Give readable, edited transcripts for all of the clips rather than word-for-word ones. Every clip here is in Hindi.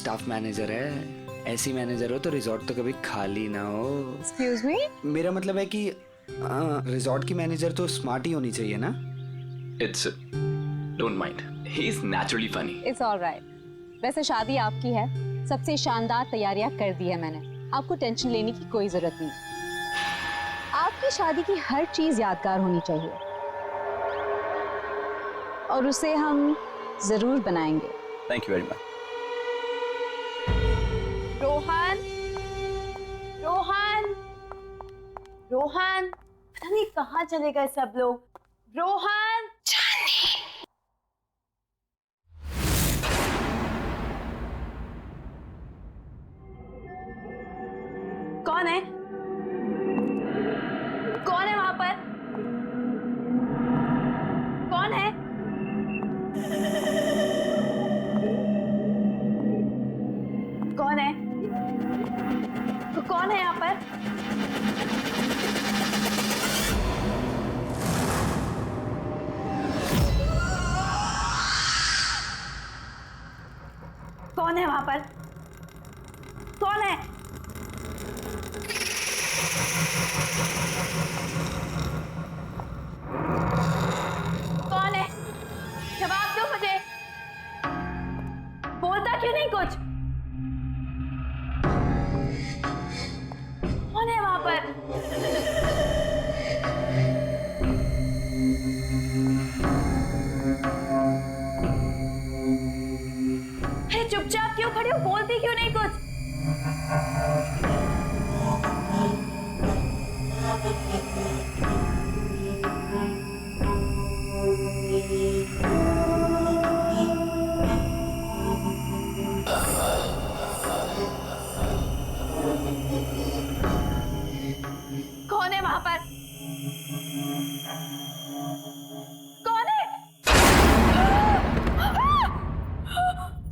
स्टाफ मैनेजर है। ऐसी मैनेजर हो तो रिजॉर्ट तो कभी खाली ना हो। एक्सक्यूज मी, मेरा मतलब है कि रिजॉर्ट की मैनेजर तो स्मार्ट ही होनी चाहिए ना। It's don't mind. He's naturally funny. It's alright. वैसे शादी आपकी है, सबसे शानदार तैयारियां कर दी है मैंने, आपको टेंशन लेने की कोई जरूरत नहीं। आपकी शादी की हर चीज यादगार होनी चाहिए और उसे हम जरूर बनाएंगे। Thank you very much. Rohan, Rohan, Rohan, पता नहीं कहाँ चले गए सब लोग। रोहन, कौन है? कौन है वहां पर? कौन है? कौन है? कौन है यहाँ पर? कौन है वहां पर? कौन है? कौन है? जवाब दो मुझे। बोलता क्यों नहीं कुछ? कौन है वहां पर? अरे चुपचाप क्यों खड़े हो? बोलती क्यों नहीं कुछ? कौन है वहां पर? कौन है?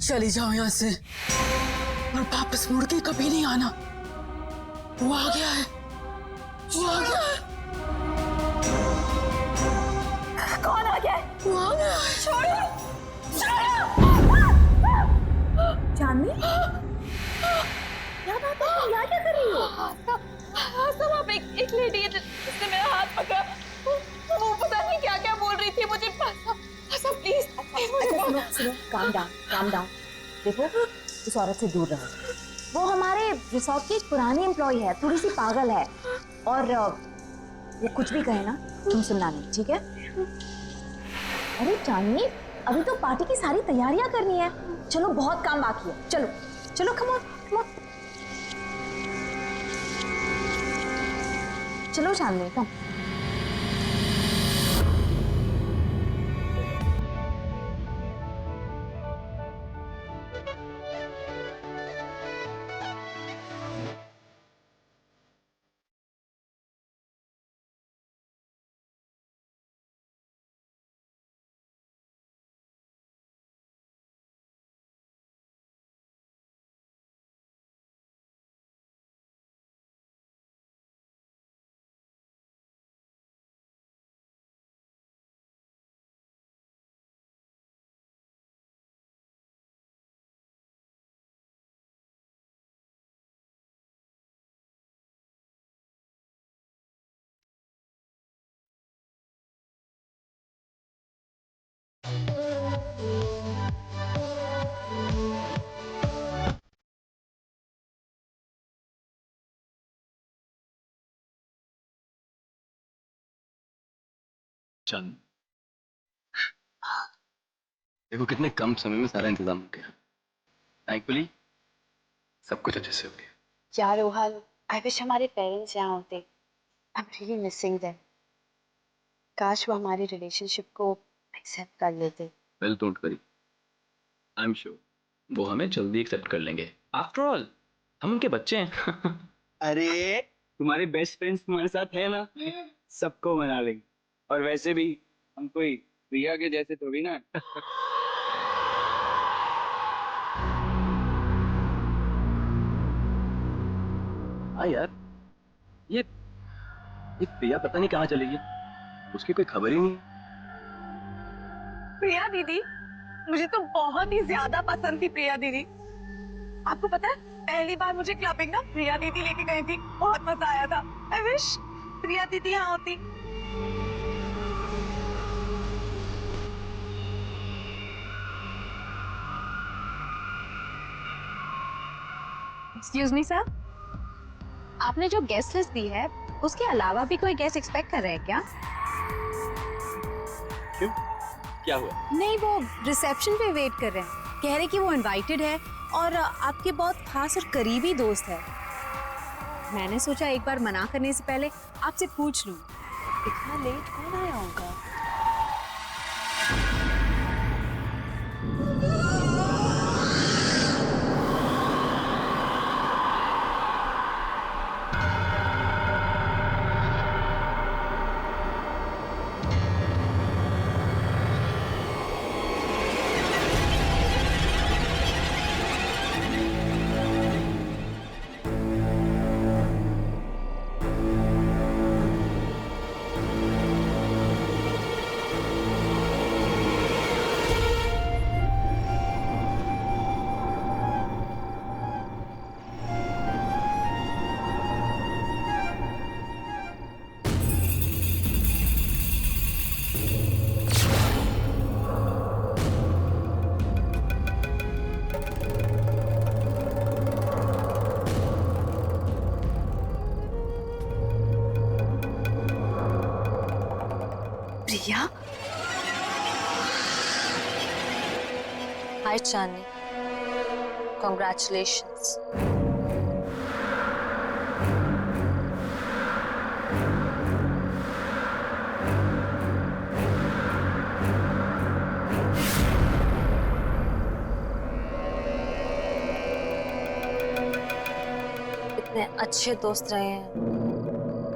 चली जाओ यहाँ से और वापस मुड़ के कभी नहीं आना। वो आ गया है, वो आ गया है, कौन आ गया है? वो आ गया है। छोड़ो, छोड़ो। चांदनी, क्या बात है? तुम यहाँ क्या कर रही हो? सब आप एक लेडी है जिसने मेरा हाथ पकड़ा। वो पता नहीं क्या क्या बोल रही थी मुझे। सब प्लीज सुनो सुनो, काम डाउन। देखो, उस औरत से दूर रहो। वो हमारे रिसोर्ट की एक पुरानी एम्प्लॉय है, थोड़ी सी पागल है और वो कुछ भी कहे ना तुम सुनना नहीं, ठीक है? अरे चांदनी, अभी तो पार्टी की सारी तैयारियां करनी है। चलो, बहुत काम बाकी है। चलो चलो, कम ऑन। चलो चांदनी, कम। चल, देखो कितने कम समय में सारा इंतजाम हो गया। थैंकफुली सब कुछ अच्छे से हो गया। यार रोहन, आई विश हमारे पेरेंट्स यहाँ होते। I am really missing them. काश वो हमारी रिलेशनशिप को एक्सेप्ट कर लेते। Well, don't worry, I am sure वो हमें जल्दी एक्सेप्ट कर लेंगे। आफ्टर ऑल हम उनके बच्चे हैं। अरे तुम्हारे बेस्ट फ्रेंड्स तुम्हारे साथ है ना, सबको मना लेंगे। और वैसे भी हम कोई प्रिया के जैसे थोड़ी ना। हाँ यार, ये ये प्रिया पता नहीं कहाँ चली गई, उसकी कोई खबर ही नहीं है। प्रिया दीदी, मुझे तो बहुत ही ज्यादा पसंद थी प्रिया दीदी। आपको पता है पहली बार मुझे क्लबिंग ना प्रिया दीदी लेके गई थी, बहुत मजा आया था। आई विश प्रिया दीदी यहाँ होती। एक्सक्यूज मी सर, आपने जो गेस्ट लिस्ट दी है उसके अलावा भी कोई गेस्ट एक्सपेक्ट कर रहे हैं क्या? क्यों, क्या हुआ? नहीं, वो रिसेप्शन पे वेट कर रहे हैं, कह रहे कि वो इनवाइटेड है और आपके बहुत खास और करीबी दोस्त है। मैंने सोचा एक बार मना करने से पहले आपसे पूछ लूं, इतना लेट कौन आया होगा? प्रिया, हाय चांदनी, कॉन्ग्रेचुलेशंस। इतने अच्छे दोस्त रहे हैं,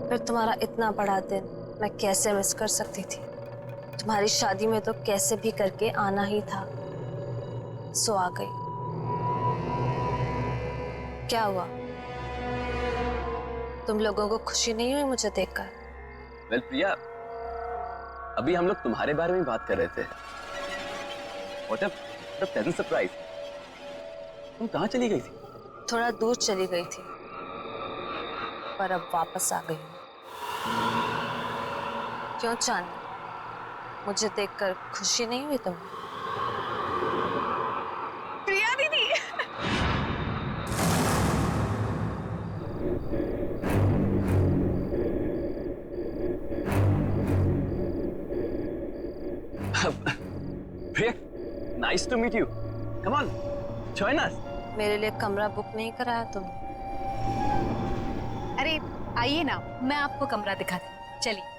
फिर तुम्हारा इतना बड़ा दिन मैं कैसे मिस कर सकती थी। तुम्हारी शादी में तो कैसे भी करके आना ही था, सो आ गई। क्या हुआ, तुम लोगों को खुशी नहीं हुई मुझे देखकर? वेल प्रिया, अभी हम लोग तुम्हारे बारे में बात कर रहे थे। What a pleasant surprise। तुम कहाँ चली गई थी? थोड़ा दूर चली गई थी, पर अब वापस आ गई हूँ। क्यों चांदनी, मुझे देखकर खुशी नहीं हुई तुम्हें? प्रिया दीदी। प्रिया, nice to meet you। Come on, join us। मेरे लिए कमरा बुक नहीं कराया तुमने? अरे आइए ना, मैं आपको कमरा दिखाती हूँ, चलिए।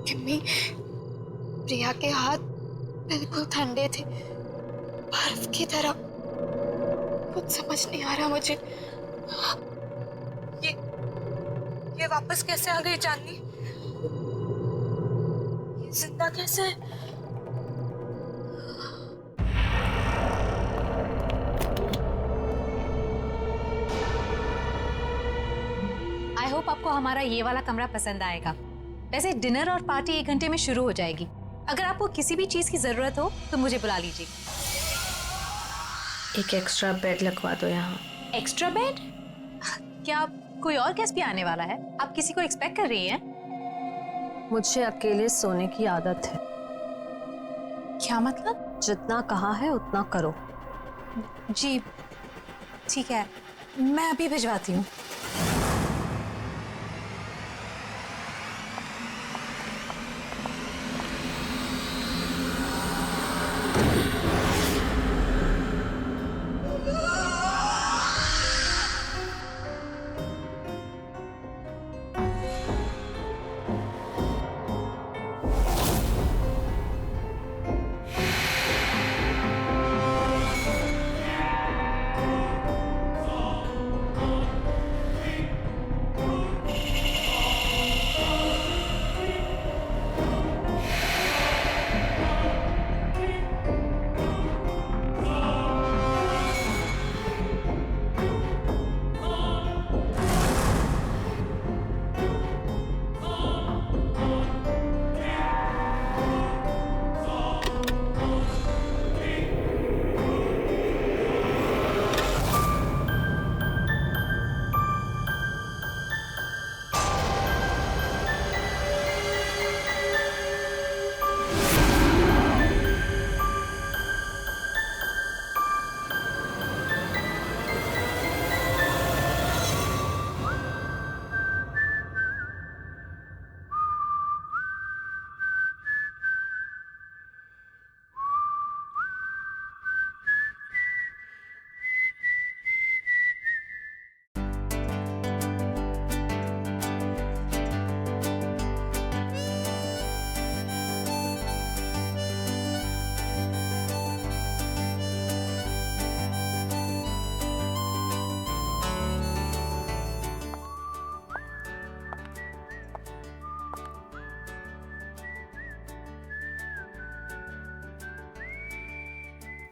किम्मी, प्रिया के हाथ बिल्कुल ठंडे थे, बर्फ की तरह। कुछ समझ नहीं आ रहा मुझे। ये वापस कैसे आ गई चांदनी? ये जिंदा कैसे है? आई होप आपको हमारा ये वाला कमरा पसंद आएगा। वैसे डिनर और पार्टी 1 घंटे में शुरू हो जाएगी। अगर आपको किसी भी चीज की जरूरत हो तो मुझे बुला लीजिए। एक एक्स्ट्रा बेड लगवा दो यहाँ। Extra bed? क्या कोई और गेस्ट भी आने वाला है? आप किसी को एक्सपेक्ट कर रही हैं? मुझे अकेले सोने की आदत है। क्या मतलब? जितना कहा है उतना करो। जी ठीक है, मैं अभी भिजवाती हूँ।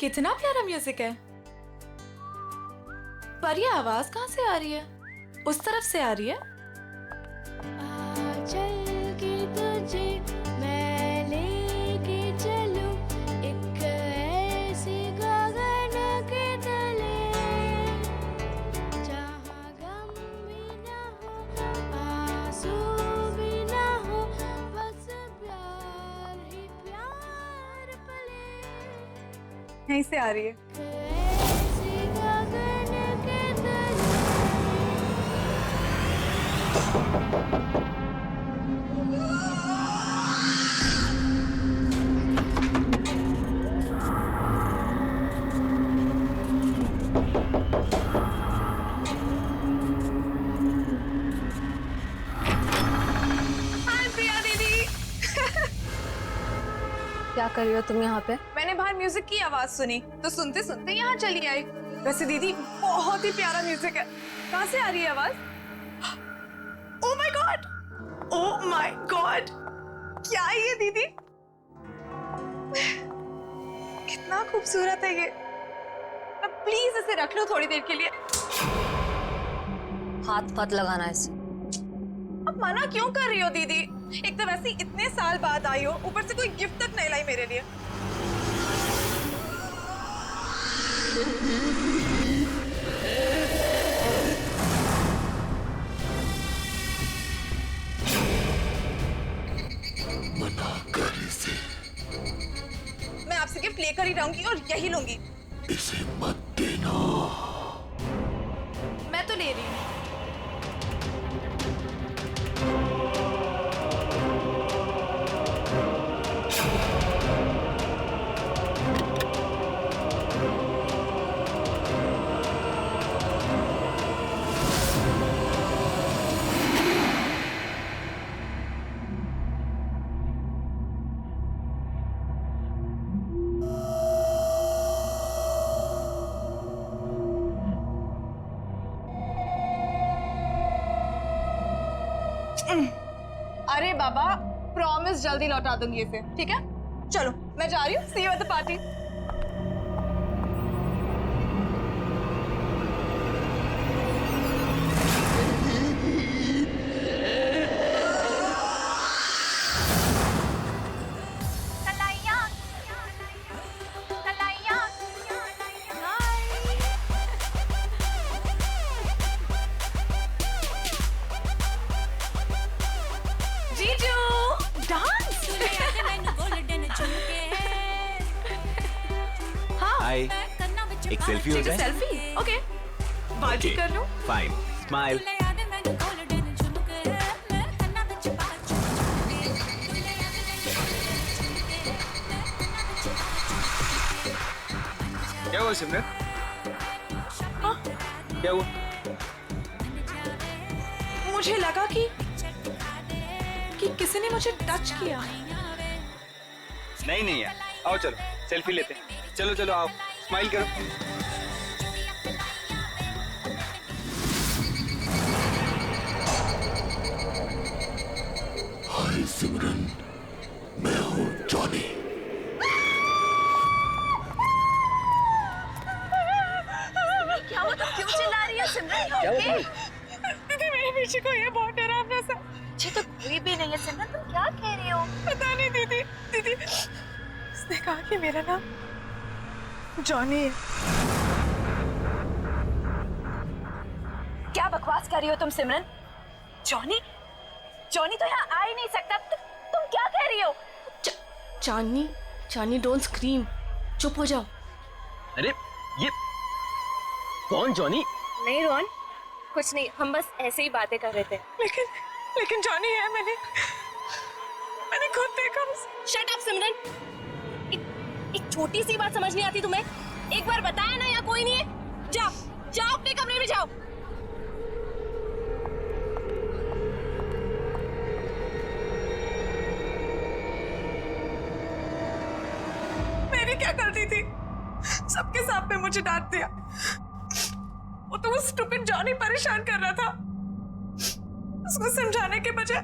कितना प्यारा म्यूजिक है। पर ये आवाज कहाँ से आ रही है? उस तरफ से आ रही है। चल के तुझे मैं लेके चलूं एक ऐसे गगन के तले जहाँ गम भी ना हो आंसू भी ना हो बस प्यार ही प्यार पले यहीं से आ रही है। ऐसे गगन के तले क्या कर रही हो तुम यहाँ पे? मैंने बाहर म्यूजिक की आवाज सुनी तो सुनते सुनते यहाँ चली आई। वैसे दीदी बहुत ही प्यारा म्यूजिक है। कहाँ से आ रही है आवाज? Oh my God, oh my God, क्या है ये दीदी? कितना खूबसूरत है ये। अब प्लीज इसे रख लो थोड़ी देर के लिए। हाथ मत लगाना इसे। अब मना क्यों कर रही हो दीदी? एक तो वैसे ही इतने साल बाद आई हो, ऊपर से कोई गिफ्ट तक नहीं लाई मेरे लिए। मना कर इसे, मैं आपसे गिफ्ट लेकर ही रहूंगी और यही लूंगी। इसे मत देना। मैं तो ले रही हूँ। अरे बाबा, प्रॉमिस जल्दी लौटा दूंगी इसे, ठीक है? चलो मैं जा रही हूँ। सी यू एट द पार्टी। जीजू डांस। हाय, एक सेल्फी हो जाए? सेल्फी? ओके, बाजी कर लूं? Fine, smile. क्या हुआ सिमरन? क्या हुआ? मुझे लगा कि किसी ने मुझे टच किया। नहीं यार, आओ चलो सेल्फी लेते हैं। चलो चलो आओ, स्माइल करो। हाय सिमरन, मैं हूँ जॉनी। क्या हुआ? तुम क्यों चिल्ला रही हो सिमरन? क्या हुआ? दीदी मेरे पीछे कोई है, बहुत डरावना सा। मुझे तो कोई भी नहीं है सिमरन, तुम क्या कह रही हो? पता नहीं दीदी। दीदी उसने कहा कि मेरा नाम जॉनी है। क्या बकवास कर रही हो तुम सिमरन? जॉनी? जॉनी तो यहाँ आ ही नहीं सकता। तुम क्या कह रही हो? चानी डोंट स्क्रीम, चुप हो जाओ। अरे ये कौन जॉनी? नहीं रोहन, कुछ नहीं, हम बस ऐसे ही बातें कर रहे थे। लेकिन जॉनी है, मैंने खुद देखा उसे। शट अप सिमरन, एक छोटी सी बात समझ नहीं आती तुम्हें? एक बार बताया ना यहाँ कोई नहीं है। जाओ अपने कमरे में जाओ। मेरी क्या गलती थी? सबके सामने मुझे डांट दिया। वो तो वो स्टूपिड जॉनी परेशान कर रहा था। उसको समझाने के बजाय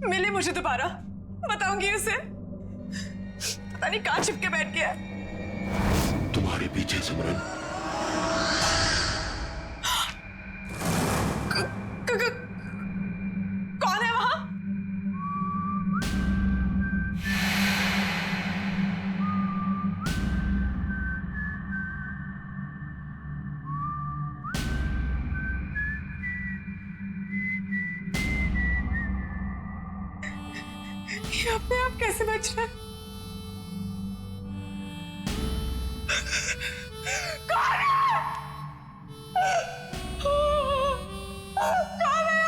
मिले मुझे दोबारा। बताऊंगी उसे। पता नहीं कहाँ छिपके बैठ गया है। तुम्हारे पीछे सिमरन। कौन है वहां? ये अपने आप कैसे बच रहा है? कौन है? कौन है?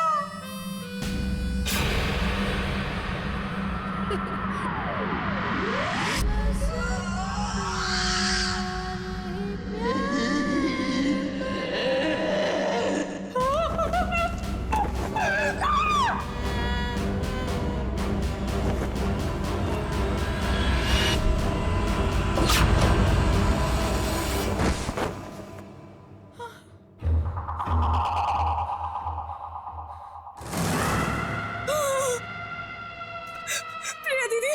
प्रिया दीदी,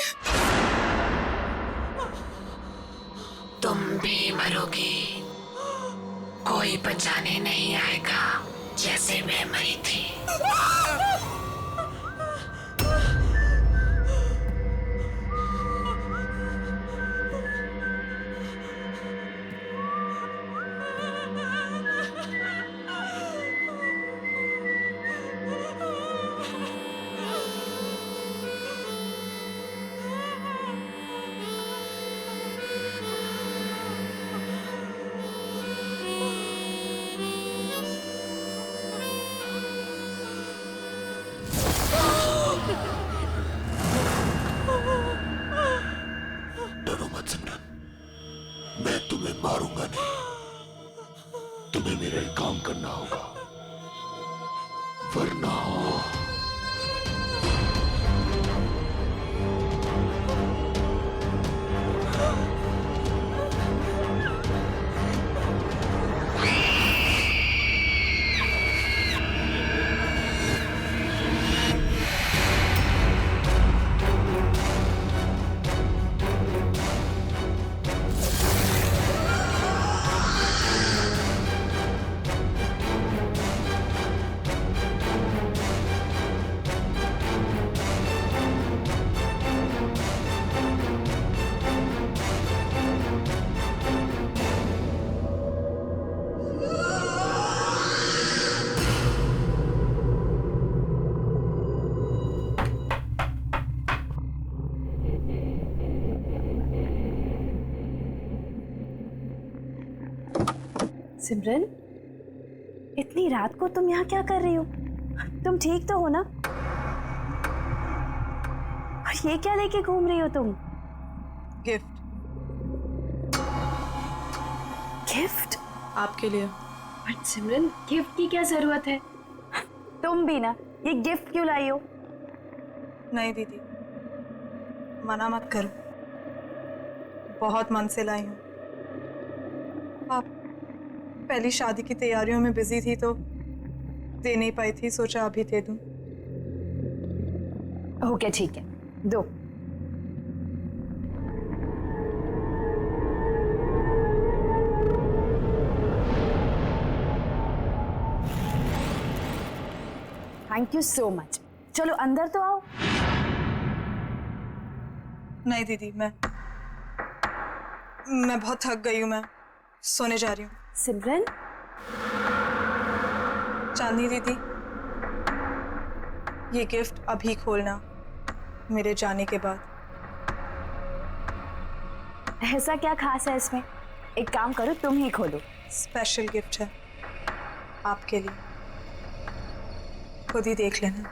तुम भी मरोगी, कोई बचाने नहीं आएगा जैसे मैं मरी थी। डरो मत सिमरन, मैं तुम्हें मारूंगा नहीं। तुम्हें मेरा एक काम करना होगा, वरना सिमरन, इतनी रात को तुम यहाँ क्या कर रही हो? तुम ठीक तो हो ना? और ये क्या लेके घूम रही हो तुम? गिफ्ट। गिफ्ट? आपके लिए। बट सिमरन, गिफ्ट की क्या जरूरत है? तुम भी ना, ये गिफ्ट क्यों लाई हो? नहीं दीदी, मना मत करो, बहुत मन से लाई हूँ। आप पहली शादी की तैयारियों में बिजी थी तो दे नहीं पाई थी, सोचा अभी दे दूं। ओके ठीक है, दो। Thank you so much. चलो अंदर तो आओ। नहीं दीदी, मैं बहुत थक गई हूँ, मैं सोने जा रही हूँ। सिमरन, चांदनी दीदी, ये गिफ्ट अभी खोलना, मेरे जाने के बाद। ऐसा क्या खास है इसमें? एक काम करो, तुम ही खोलो। स्पेशल गिफ्ट है आपके लिए, खुद ही देख लेना।